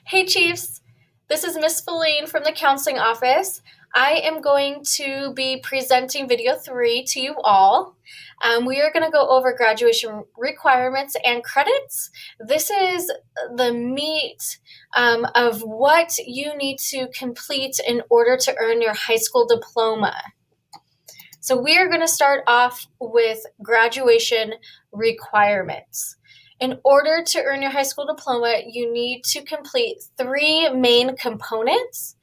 Hey Chiefs, this is Miss Feline from the counseling office. I am going to be presenting video 3 to you all. We are going to go over graduation requirements and credits. This is the meat of what you need to complete in order to earn your high school diploma. So we are going to start off with graduation requirements. In order to earn your high school diploma, you need to complete 3 main components.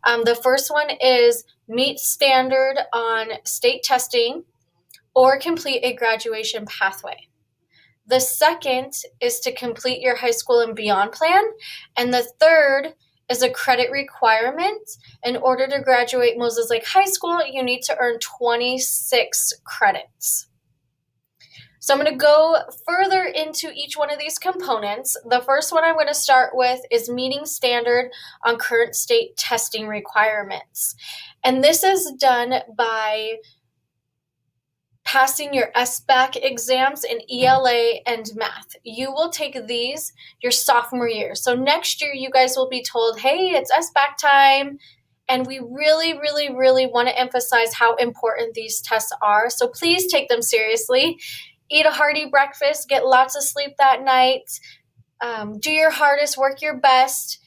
The first one is meet standard on state testing or complete a graduation pathway. The second is to complete your high school and beyond plan. And the third is a credit requirement. In order to graduate Moses Lake High School, you need to earn 26 credits. So I'm going to go further into each one of these components. The first one I'm going to start with is meeting standard on current state testing requirements. And this is done by passing your SBAC exams in ELA and math. You will take these your sophomore year. So next year you guys will be told, hey, it's SBAC time. And we really want to emphasize how important these tests are. So please take them seriously. Eat a hearty breakfast, get lots of sleep that night, do your hardest, work your best.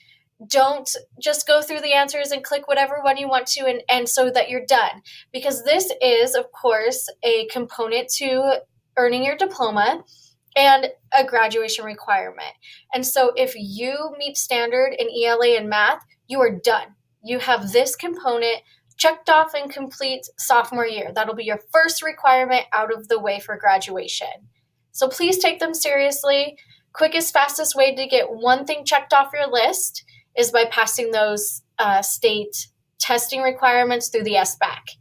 Don't just go through the answers and click whatever one you want to and so that you're done. Because this is, of course, a component to earning your diploma and a graduation requirement. And so if you meet standard in ELA and math, you are done. You have this component checked off and complete sophomore year. That'll be your first requirement out of the way for graduation. So please take them seriously. Quickest, fastest way to get one thing checked off your list is by passing those state testing requirements through the SBAC.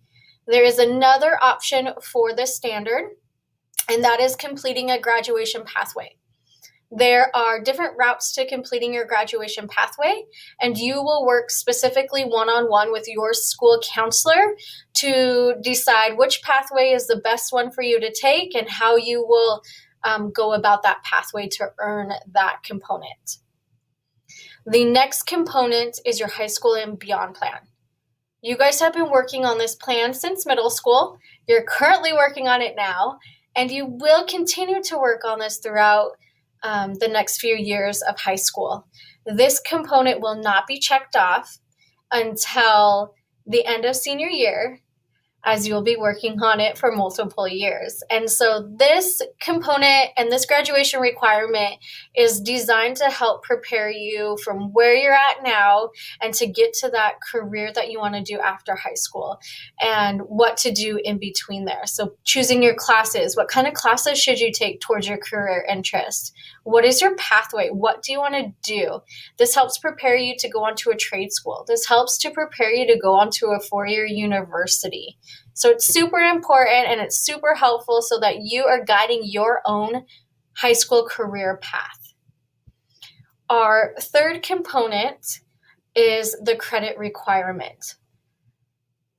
There is another option for the standard, and that is completing a graduation pathway. There are different routes to completing your graduation pathway, and you will work specifically one-on-one with your school counselor to decide which pathway is the best one for you to take and how you will go about that pathway to earn that component. The next component is your high school and beyond plan. You guys have been working on this plan since middle school. You're currently working on it now, and you will continue to work on this throughout the next few years of high school. This component will not be checked off until the end of senior year, as you'll be working on it for multiple years. And so this component and this graduation requirement is designed to help prepare you from where you're at now and to get to that career that you want to do after high school and what to do in between there. So choosing your classes, what kind of classes should you take towards your career interest? What is your pathway? What do you want to do? This helps prepare you to go onto a trade school. This helps to prepare you to go onto a 4-year university. So it's super important and it's super helpful so that you are guiding your own high school career path. Our third component is the credit requirement.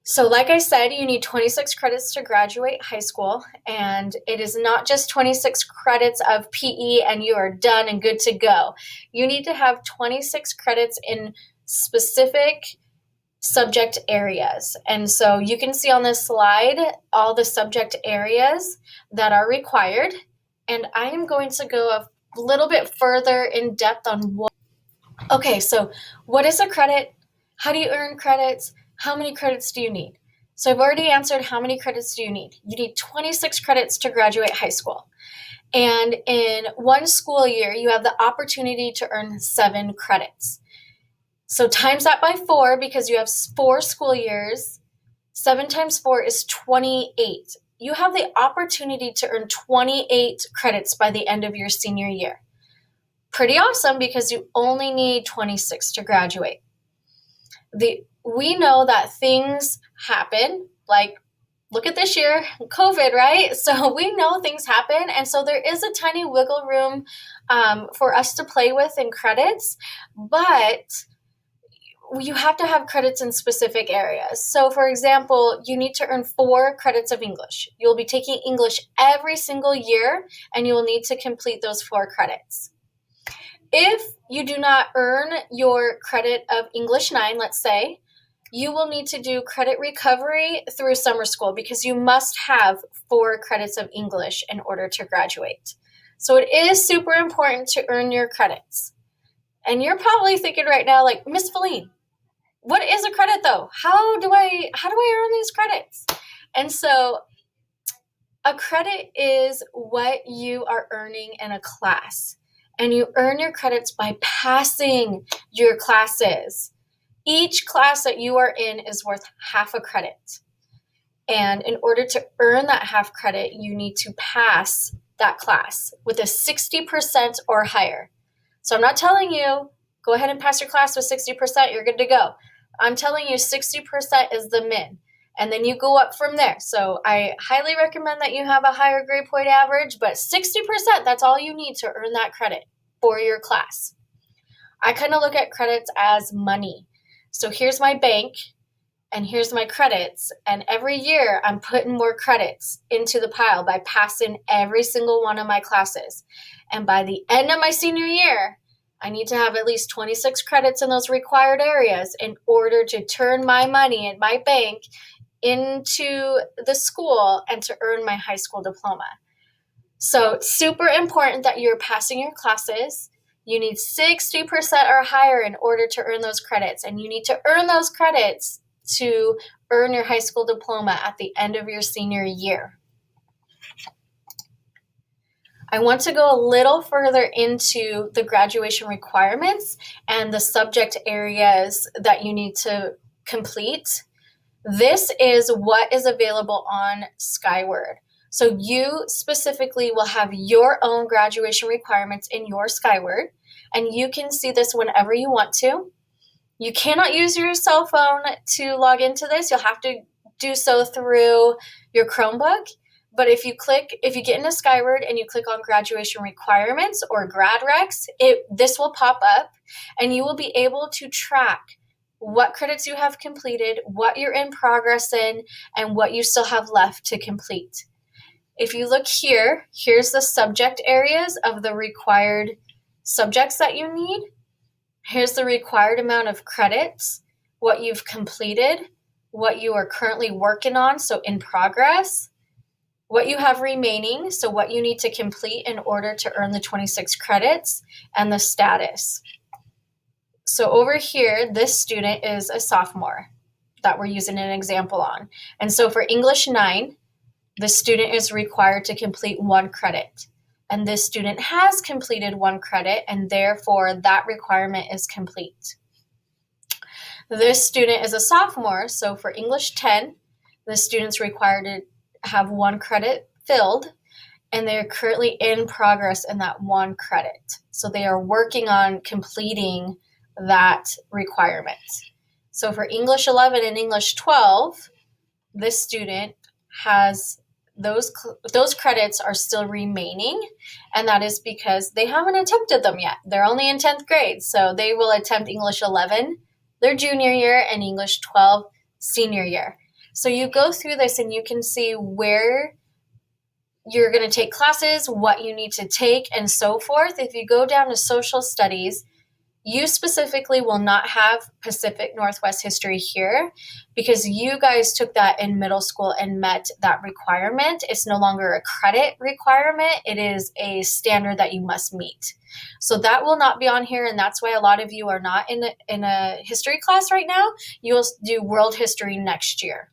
So like I said, you need 26 credits to graduate high school, and it is not just 26 credits of PE and you are done and good to go. You need to have 26 credits in specific subject areas. And so you can see on this slide all the subject areas that are required. And I am going to go a little bit further in depth on what. Okay, so what is a credit? How do you earn credits? How many credits do you need? So I've already answered how many credits do you need. You need 26 credits to graduate high school. And in one school year, you have the opportunity to earn 7 credits. So times that by 4 because you have 4 school years. 7 times 4 is 28. You have the opportunity to earn 28 credits by the end of your senior year. Pretty awesome because you only need 26 to graduate. We know that things happen, like look at this year, COVID, right? So we know things happen, and so there is a tiny wiggle room for us to play with in credits, but you have to have credits in specific areas. So for example, you need to earn 4 credits of English. You'll be taking English every single year, and you will need to complete those 4 credits. If you do not earn your credit of English 9, let's say, you will need to do credit recovery through summer school because you must have 4 credits of English in order to graduate. So it is super important to earn your credits. And you're probably thinking right now, like, Miss Feline, what is a credit though? How do I earn these credits? And so a credit is what you are earning in a class. And you earn your credits by passing your classes. Each class that you are in is worth half a credit. And in order to earn that half credit, you need to pass that class with a 60% or higher. So I'm not telling you, go ahead and pass your class with 60%, you're good to go. I'm telling you 60% is the min. And then you go up from there. So I highly recommend that you have a higher grade point average, but 60%, that's all you need to earn that credit for your class. I kind of look at credits as money. So here's my bank, and here's my credits, and every year I'm putting more credits into the pile by passing every single one of my classes. And by the end of my senior year, I need to have at least 26 credits in those required areas in order to turn my money in my bank into the school and to earn my high school diploma. So it's super important that you're passing your classes. You need 60% or higher in order to earn those credits, and you need to earn those credits to earn your high school diploma at the end of your senior year. I want to go a little further into the graduation requirements and the subject areas that you need to complete. This is what is available on Skyward. So you specifically will have your own graduation requirements in your Skyward, and you can see this whenever you want to. You cannot use your cell phone to log into this. You'll have to do so through your Chromebook. But if you get into Skyward and you click on graduation requirements or Grad Reqs, this will pop up, and you will be able to track what credits you have completed, what you're in progress in, and what you still have left to complete. If you look here, here's the subject areas of the required subjects that you need. Here's the required amount of credits, what you've completed, what you are currently working on, so in progress, what you have remaining, so what you need to complete in order to earn the 26 credits, and the status. So over here, this student is a sophomore that we're using an example on. And so for English 9, the student is required to complete 1 credit. And this student has completed 1 credit, and therefore that requirement is complete. This student is a sophomore, so for English 10, the student's required to have 1 credit filled, and they're currently in progress in that 1 credit. So they are working on completing that requirement. So for English 11 and English 12, this student has those credits are still remaining, and that is because they haven't attempted them yet. They're only in 10th grade, so they will attempt English 11 their junior year and English 12 senior year. So you go through this and you can see where you're going to take classes, what you need to take, and so forth. If you go down to social studies, you specifically will not have Pacific Northwest history here because you guys took that in middle school and met that requirement. It's no longer a credit requirement. It is a standard that you must meet. So that will not be on here, and that's why a lot of you are not in a history class right now. You will do world history next year.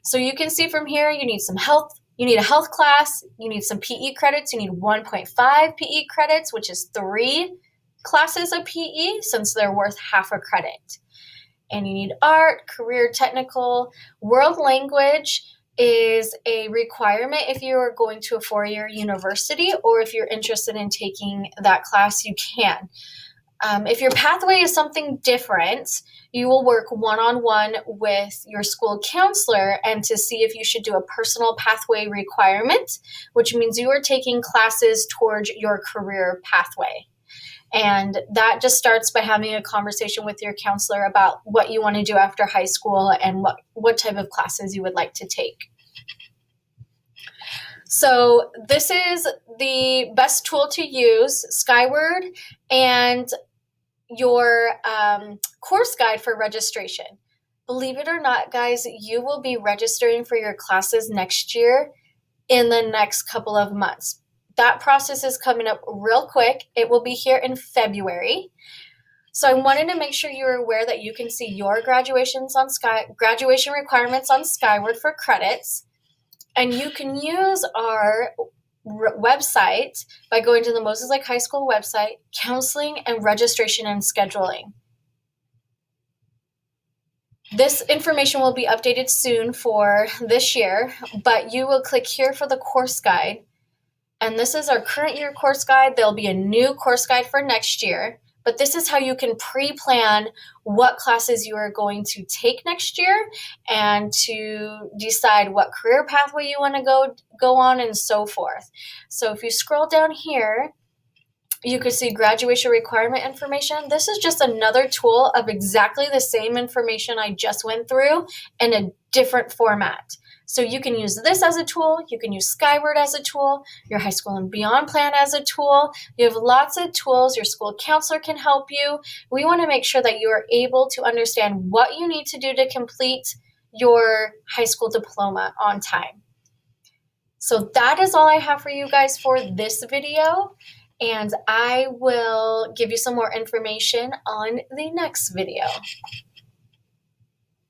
So you can see from here, you need some health. You need a health class. You need some PE credits. You need 1.5 PE credits, which is 3 classes of PE since they're worth half a credit. And you need art, career, technical. World language is a requirement if you are going to a 4-year university, or if you're interested in taking that class, you can. If your pathway is something different, you will work one-on-one with your school counselor and to see if you should do a personal pathway requirement, which means you are taking classes towards your career pathway. And that just starts by having a conversation with your counselor about what you want to do after high school and what type of classes you would like to take. So this is the best tool to use, Skyward, and your course guide for registration. Believe it or not, guys, you will be registering for your classes next year in the next couple of months. That process is coming up real quick. It will be here in February. So I wanted to make sure you're aware that you can see your graduation requirements on Skyward for credits. And you can use our website by going to the Moses Lake High School website, counseling and registration and scheduling. This information will be updated soon for this year, but you will click here for the course guide. And this is our current year course guide. There'll be a new course guide for next year, but this is how you can pre-plan what classes you are going to take next year and to decide what career pathway you want to go on and so forth. So if you scroll down here, you can see graduation requirement information. This is just another tool of exactly the same information I just went through in a different format. So you can use this as a tool, you can use Skyward as a tool, your high school and beyond plan as a tool. You have lots of tools, your school counselor can help you. We want to make sure that you are able to understand what you need to do to complete your high school diploma on time. So that is all I have for you guys for this video. And I will give you some more information on the next video.